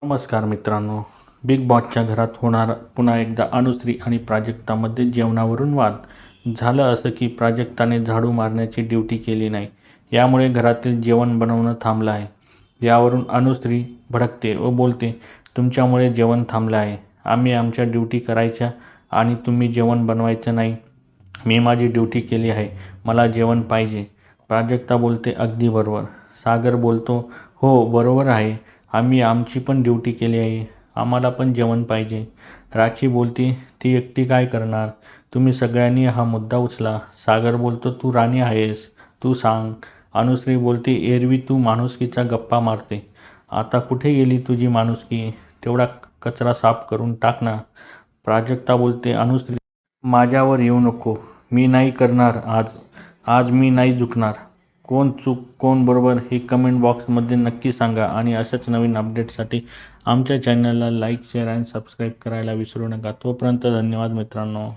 नमस्कार मित्रांनो. बिग बॉसच्या घरात होणार पुन्हा एकदा अनुश्री आणि प्राजक्तामध्ये जेवणावरून वाद. झालं असं की प्राजक्ताने झाडू मारण्याची ड्युटी केली नाही, यामुळे घरातील जेवण बनवणं थांबलं आहे. यावरून अनुश्री भडकते व बोलते, तुमच्यामुळे जेवण थांबलं आहे. आम्ही आमच्या ड्युटी करायच्या आणि तुम्ही जेवण बनवायचं नाही. मी माझी ड्युटी केली आहे, मला जेवण पाहिजे. प्राजक्ता बोलते, अगदी बरोबर. सागर बोलतो, हो बरोबर आहे, आम्ही आमची पण ड्युटी केली आहे, आम्हाला पण जेवण पाहिजे. राखी बोलती, ती एकटी काय करणार, तुम्ही सगळ्यांनी हा मुद्दा उचला. सागर बोलतो, तू राणी आहेस, तू सांग. अनुश्री बोलते, एरवी तू माणुसकीचा गप्पा मारते, आता कुठे गेली तुझी माणुसकी, तेवढा कचरा साफ करून टाक ना. प्राजक्ता बोलते, अनुश्री माझ्यावर येऊ नको, मी नाही करणार आज, आज मी नाही झुकणार. कोण चूक कोण बरोबर हे कमेंट बॉक्समध्ये नक्की सांगा आणि अशाच नवीन अपडेटसाठी आमच्या चॅनलला लाईक शेअर आणि सबस्क्राईब करायला विसरू नका. तोपर्यंत धन्यवाद मित्रांनो.